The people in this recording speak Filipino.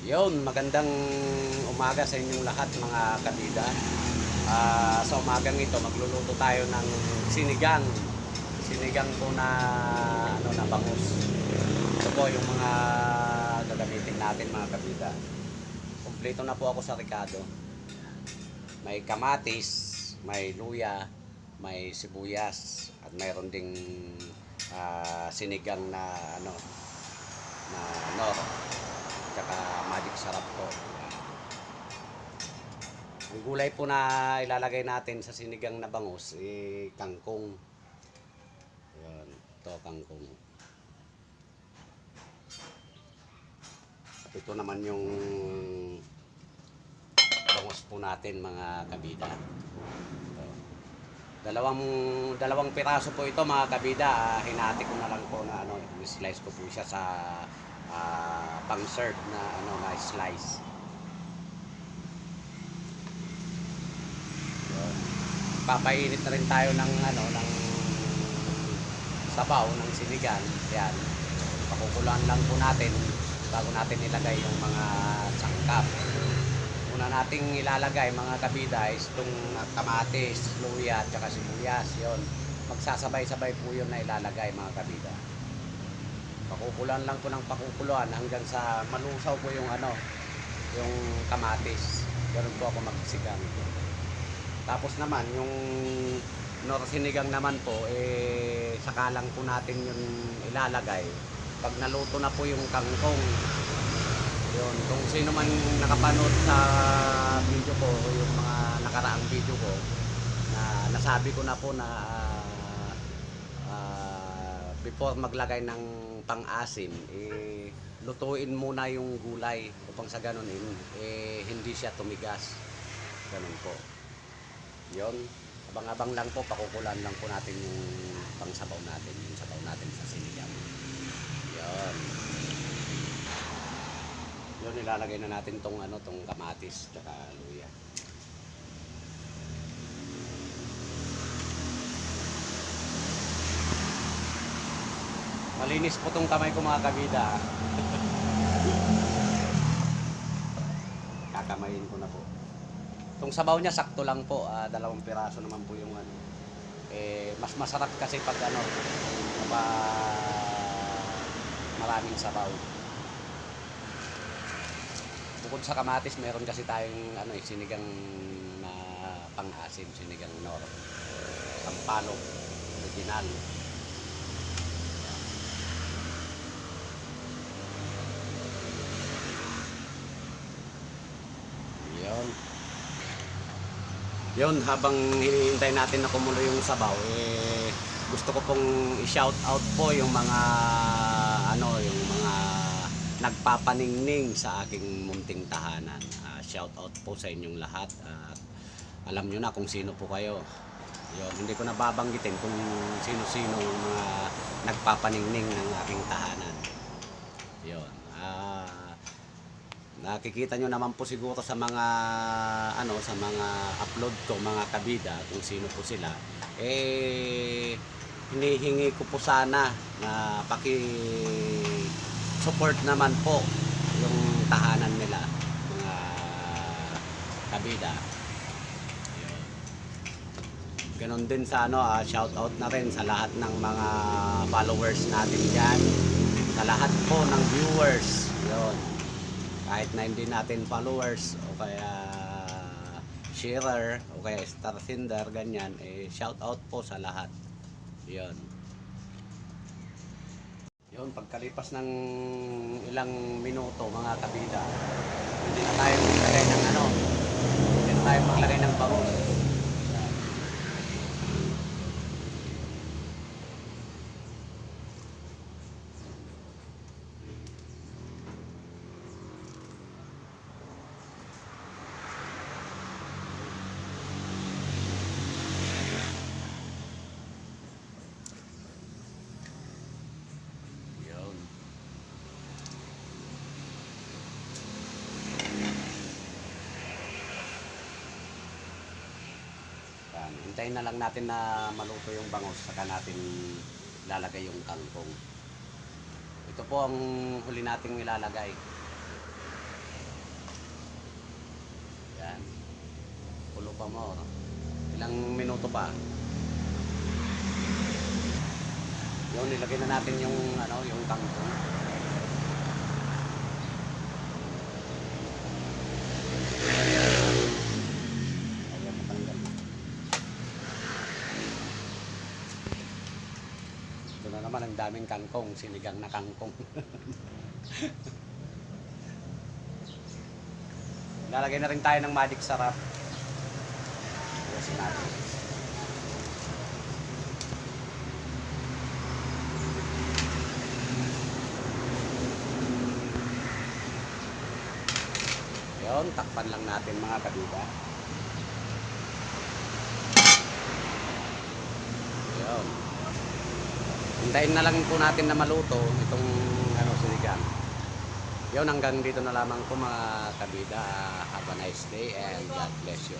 Yun, magandang umaga sa inyong lahat mga kabida. Sa umagang ito, magluluto tayo ng sinigang. Sinigang po na na bangus. Ito po yung mga gagamitin natin mga kabida. Kompleto na po ako sa Ricardo. May kamatis, may luya, may sibuyas, at mayroon ding sinigang na na nor, tsaka magic sarap po. Ang gulay po na ilalagay natin sa sinigang na bangus, kangkong. Ayan, ito kangkong. At ito naman yung bangus po natin mga kabida. Ito. Dalawang piraso po ito mga kabida. Hinati ko na lang po na slice ko po siya sa pang serve na na slice. Papainit na rin tayo ng ng sabaw ng sinigang. Yan. Pakukuluan lang po natin bago natin ilagay yung mga sangkap. Una nating ilalagay mga kabida is itong kamatis, luya at saka sibuyas. Yon. Magsasabay-sabay po yun na ilalagay mga kabida. Pakukuluan lang po ng pakukuluan hanggang sa malusaw po yung yung kamatis. Ganun po ako magsigang. Tapos naman yung nor sinigang naman po saka lang po natin yung ilalagay pag naluto na po yung kangkong. Yun, kung sino man nakapanood sa video ko, yung mga nakaraang video ko na nasabi ko na po na before maglagay ng pang-asim, lutuin muna yung gulay upang sa ganun hindi siya tumigas. Ganun po. Yon, abang-abang lang po, pakukulan lang po natin yung pangsabaw natin, yung sabaw natin sa sinigang. Yon. Yon, ilalagay na natin tong tong kamatis tsaka luya. Malinis po tong kamay ko mga kabida. Kakamayin ko na po. Itong sabaw niya sakto lang po, 2 piraso naman po yung mas masarap kasi pag maraming sabaw. Bukod sa kamatis, meron kasi tayong sinigang na pang-asim, sinigang nor, sampalok, original. Yun. Yun, habang hinihintay natin na kumulo yung sabaw, gusto ko pong i-shout out po yung mga yung mga nagpapaningning sa aking munting tahanan. Shout out po sa inyong lahat. Alam nyo na kung sino po kayo. Yun, hindi ko na babanggitin kung sino-sino yung mga nagpapaningning ng aking tahanan. Yun. Nakikita nyo naman po siguro sa mga sa mga upload ko mga kabida kung sino po sila. Hinihingi ko po sana na support naman po yung tahanan nila mga kabida. Ganon din sa shout out na rin sa lahat ng mga followers natin diyan, sa lahat po ng viewers. Yon. Kahit na hindi natin followers o kaya sharer o kaya star sender ganyan, shout out po sa lahat. Yon. Yon, pagkalipas ng ilang minuto mga kabida, hindi na tayo maglagay ng hindi na tayo maglagay ng bangus. Hintayin na lang natin na maluto yung bangus, saka natin lalagay yung kangkong. Ito po ang huli nating ilalagay. pa mo. Ilang minuto pa. Yun, nilagay na natin yung yung kangkong. Ayan, matanggal na. Ito na naman ang daming kangkong, sinigang na kangkong. Lalagay na rin tayo ng magic sarap. Ayan natin. Yun, takpan lang natin mga kabida. Yun. Hintayin na lang po natin na maluto itong sinigang. Yun, hanggang dito na lamang po mga kabida. Have a nice day and God bless you.